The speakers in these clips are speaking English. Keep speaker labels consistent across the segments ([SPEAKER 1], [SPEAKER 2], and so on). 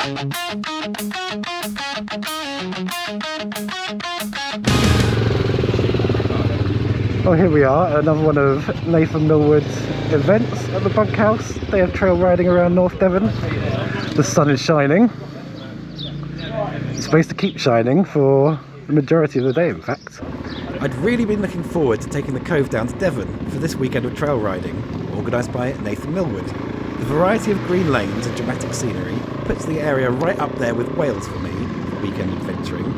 [SPEAKER 1] Oh, here we are, another one of Nathan Millward's events at the bunkhouse. Day of trail riding around North Devon. The sun is shining. It's supposed to keep shining for the majority of the day, in fact.
[SPEAKER 2] I'd really been looking forward to taking the Kove down to Devon for this weekend of trail riding, organised by Nathan Millward. The variety of green lanes and dramatic scenery puts the area right up there with Wales for me for weekend adventuring.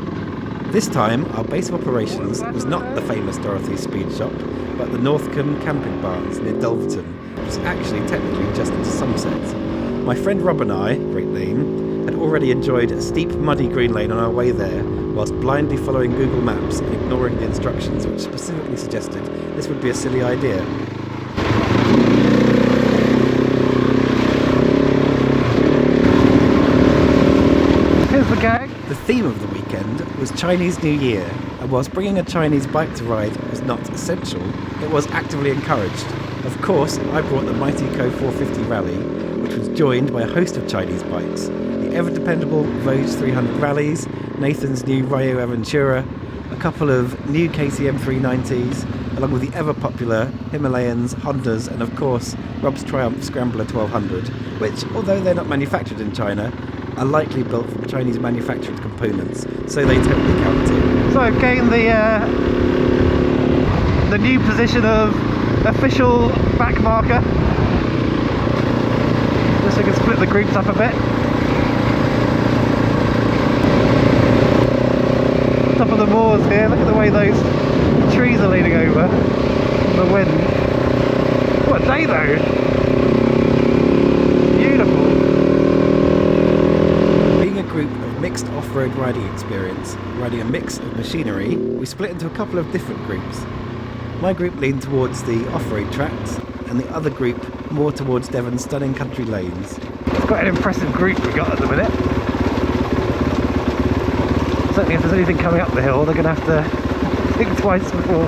[SPEAKER 2] This time, our base of operations was not the famous Dorothy's Speed Shop, but the Northcombe camping barns near Dulverton, which is actually technically just into sunset. My friend Rob and I, great name, had already enjoyed a steep, muddy green lane on our way there, whilst blindly following Google Maps and ignoring the instructions which specifically suggested this would be a silly idea.
[SPEAKER 1] Here's the gang.
[SPEAKER 2] The theme of the weekend was Chinese New Year, and whilst bringing a Chinese bike to ride was not essential, it was actively encouraged. Of course, I brought the mighty Kove 450 Rally, which was joined by a host of Chinese bikes, the ever-dependable Vosges 300 Rallies, Nathan's new Rayo Aventura, a couple of new KTM 390s, along with the ever-popular Himalayans, Hondas, and of course, Rob's Triumph Scrambler 1200, which, although they're not manufactured in China, are likely built from Chinese manufactured components, so they totally count too.
[SPEAKER 1] So I've gained the new position of official back marker. Just so we can split the groups up a bit. Top of the moors here, look at the way those trees are leaning over in the wind. What a day though! Beautiful.
[SPEAKER 2] Being a group of mixed off-road riding experience, riding a mix of machinery, we split into a couple of different groups. My group leaned towards the off-road tracks, and the other group more towards Devon's stunning country lanes.
[SPEAKER 1] It's quite an impressive group we got at the minute. Certainly if there's anything coming up the hill, they're going to have to think twice before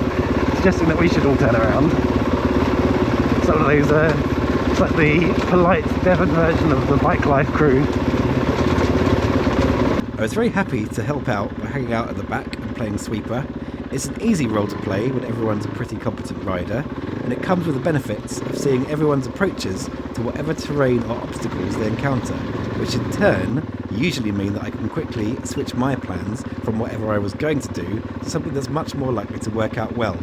[SPEAKER 1] suggesting that we should all turn around. Some of those, it's like the polite Devon version of the bike life crew.
[SPEAKER 2] I was very happy to help out by hanging out at the back and playing sweeper. It's an easy role to play when everyone's a pretty competent rider, and it comes with the benefits of seeing everyone's approaches to whatever terrain or obstacles they encounter, which in turn usually mean that I can quickly switch my plans from whatever I was going to do to something that's much more likely to work out well.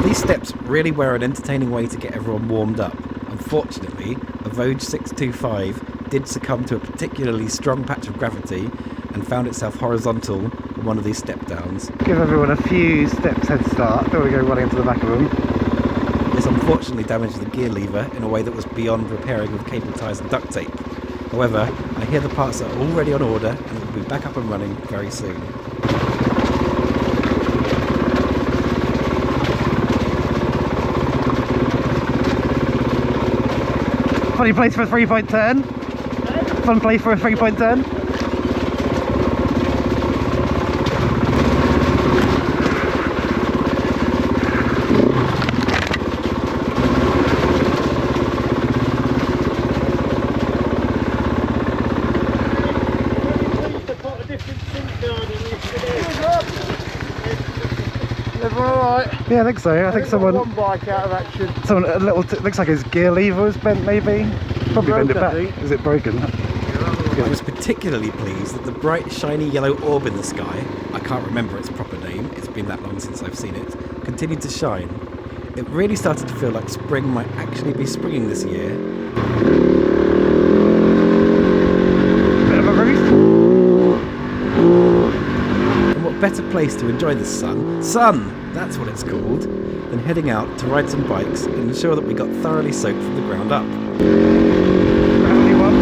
[SPEAKER 2] These steps really were an entertaining way to get everyone warmed up. Unfortunately, a Vosges 625 did succumb to a particularly strong patch of gravity and found itself horizontal on one of these step downs.
[SPEAKER 1] Give everyone a few steps head start, don't want to go running into the back of them.
[SPEAKER 2] This unfortunately damaged the gear lever in a way that was beyond repairing with cable ties and duct tape. However, I hear the parts are already on order and it will be back up and running very soon.
[SPEAKER 1] Funny place for a 3-point turn. Fun place for a 3-point turn. Yeah, I think so. I think someone.
[SPEAKER 3] One bike out of action.
[SPEAKER 1] Someone a little. Looks like his gear lever was bent, maybe. Probably bent it back. Is it broken?
[SPEAKER 2] I was particularly pleased that the bright, shiny yellow orb in the sky, I can't remember its proper name, it's been that long since I've seen it, continued to shine. It really started to feel like spring might actually be springing this year.
[SPEAKER 1] Bit of a roost.
[SPEAKER 2] And what better place to enjoy the sun, that's what it's called, than heading out to ride some bikes and ensure that we got thoroughly soaked from the ground up.
[SPEAKER 1] Gravity one.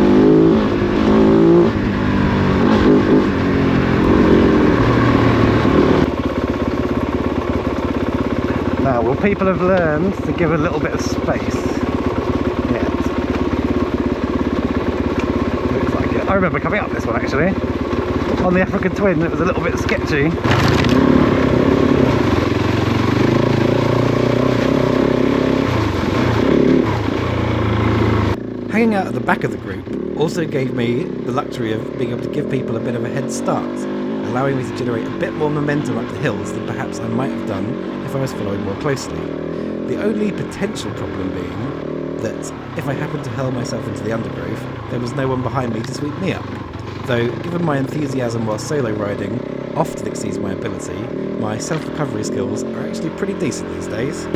[SPEAKER 1] Now, will people have learned to give a little bit of space yet? Looks like it. I remember coming up this one actually. On the African Twin, it was a little bit sketchy.
[SPEAKER 2] Hanging out at the back of the group also gave me the luxury of being able to give people a bit of a head start, allowing me to generate a bit more momentum up the hills than perhaps I might have done if I was following more closely. The only potential problem being that if I happened to hurl myself into the undergrowth, there was no one behind me to sweep me up. Though, given my enthusiasm while solo riding often exceeds my ability, my self-recovery skills are actually pretty decent these days.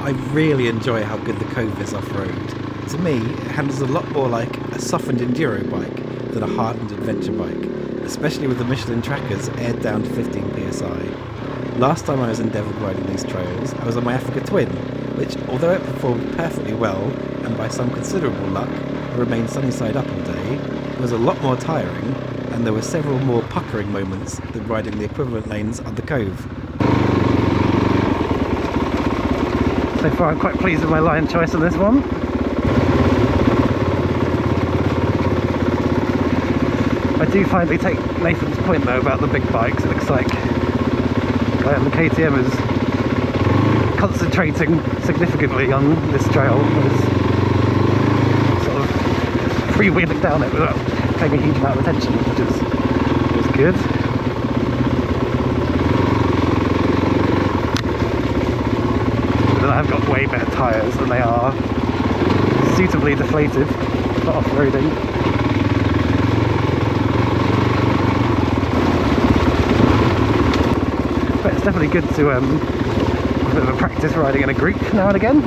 [SPEAKER 2] I really enjoy how good the Kove is off-road. To me, it handles a lot more like a softened enduro bike than a hardened adventure bike, especially with the Michelin trackers aired down to 15 psi. Last time I was in Devon riding these trails, I was on my Africa Twin, which, although it performed perfectly well, and by some considerable luck, remained sunny side up all day, was a lot more tiring, and there were several more puckering moments than riding the equivalent lanes on the Kove.
[SPEAKER 1] So far I'm quite pleased with my line choice on this one. I do finally take Nathan's point though about the big bikes. It looks like the guy on the KTM is concentrating significantly on this trail. He's sort of freewheeling down it without paying a huge amount of attention, which is good. I've got way better tyres and they are suitably deflated for off-roading. But it's definitely good to have a bit of a practice riding in a group now and again.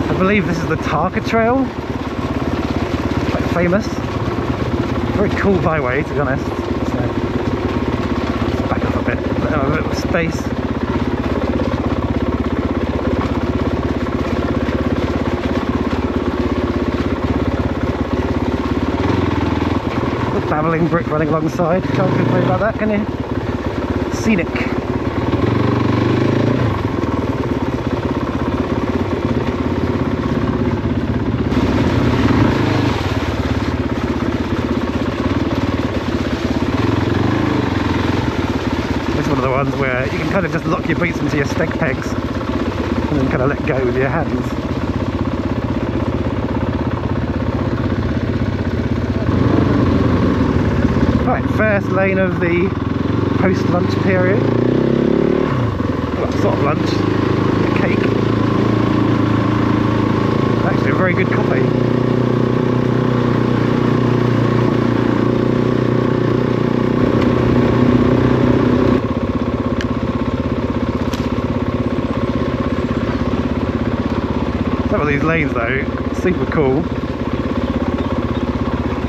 [SPEAKER 1] I believe this is the Tarka trail, quite famous. Very cool byway, to be honest. A bit of space. The babbling brook running alongside. Can't complain about that, can you? Scenic. Ones where you can kind of just lock your boots into your steg pegs and then kind of let go with your hands. Right, first lane of the post-lunch period. Well, sort of lunch. A cake. Actually a very good coffee. Some of these lanes though, super cool.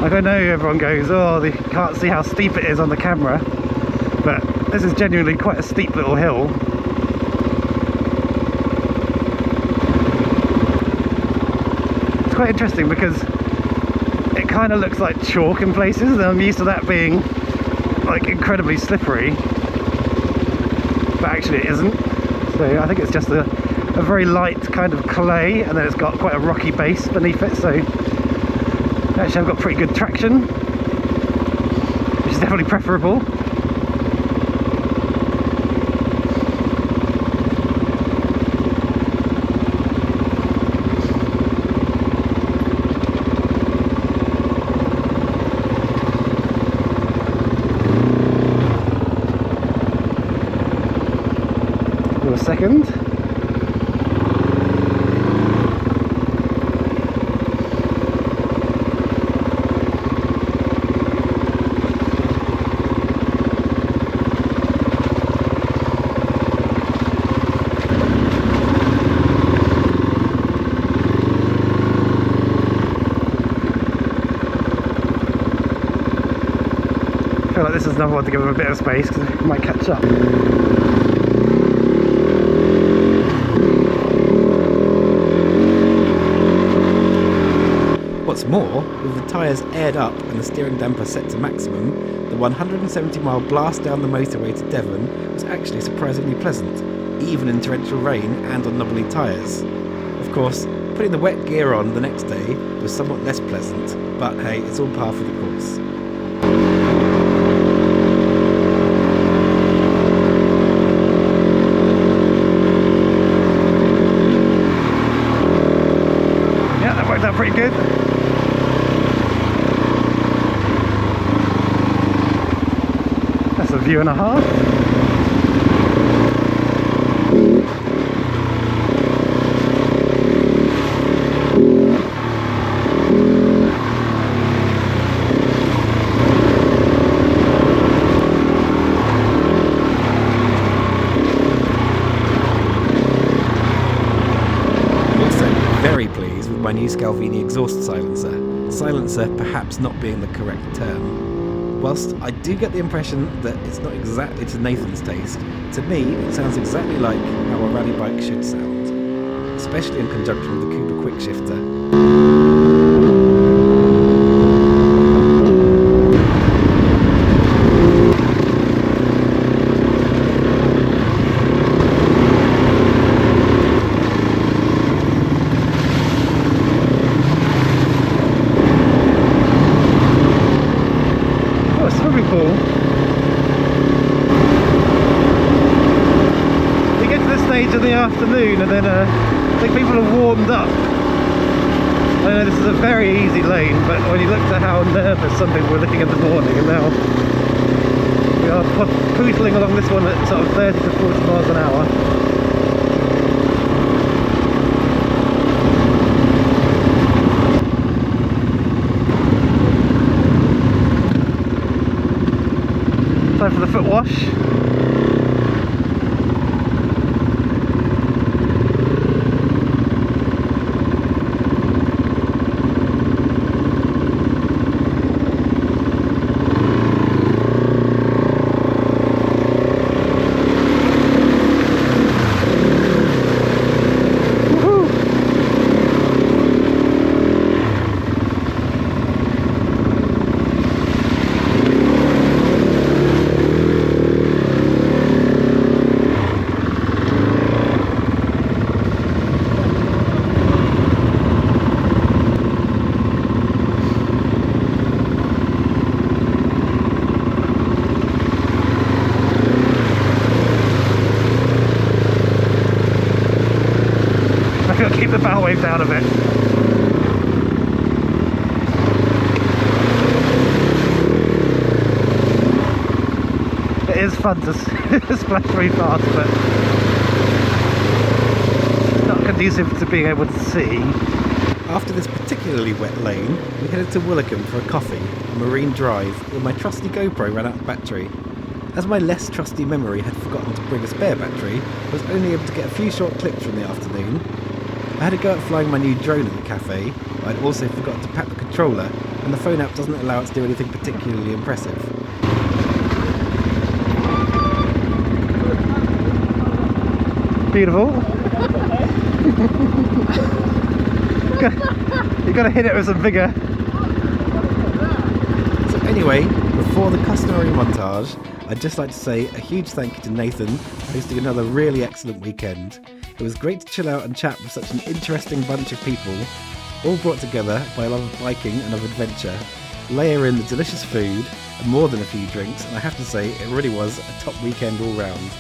[SPEAKER 1] Like I know everyone goes, oh, they can't see how steep it is on the camera, but this is genuinely quite a steep little hill. It's quite interesting because it kind of looks like chalk in places, and I'm used to that being like incredibly slippery, but actually it isn't. So I think it's just a very light kind of clay, and then it's got quite a rocky base beneath it, so actually I've got pretty good traction, which is definitely preferable. Do a second. I feel like this is another one to give them a bit of space because it might catch up.
[SPEAKER 2] What's more, with the tyres aired up and the steering damper set to maximum, the 170-mile blast down the motorway to Devon was actually surprisingly pleasant, even in torrential rain and on knobbly tyres. Of course, putting the wet gear on the next day was somewhat less pleasant, but hey, it's all par for the course.
[SPEAKER 1] Yeah, that worked out pretty good. That's a view and a half.
[SPEAKER 2] Very pleased with my new Scalvini exhaust silencer perhaps not being the correct term. Whilst I do get the impression that it's not exactly to Nathan's taste, to me it sounds exactly like how a rally bike should sound, especially in conjunction with the Cooper quickshifter. You get to this stage of the afternoon and then I think people are warmed up. I know this is a very easy lane, but when you look at how nervous some people were looking in the morning, and now we are pootling along this one at sort of 30 to 40 miles an hour. Time for the foot wash. Keep the bow wave down a bit. It is fun to splash very fast, but not conducive to being able to see. After this particularly wet lane, we headed to Willicombe for a coffee on Marine Drive, where my trusty GoPro ran out of battery. As my less trusty memory had forgotten to bring a spare battery, I was only able to get a few short clips from the afternoon. I had a go at flying my new drone at the cafe, but I'd also forgotten to pack the controller, and the phone app doesn't allow it to do anything particularly impressive.
[SPEAKER 1] Beautiful. You've got to hit it with some vigour.
[SPEAKER 2] So anyway, before the customary montage, I'd just like to say a huge thank you to Nathan for hosting another really excellent weekend. It was great to chill out and chat with such an interesting bunch of people, all brought together by a love of biking and of adventure. Layer in the delicious food and more than a few drinks, and I have to say it really was a top weekend all round.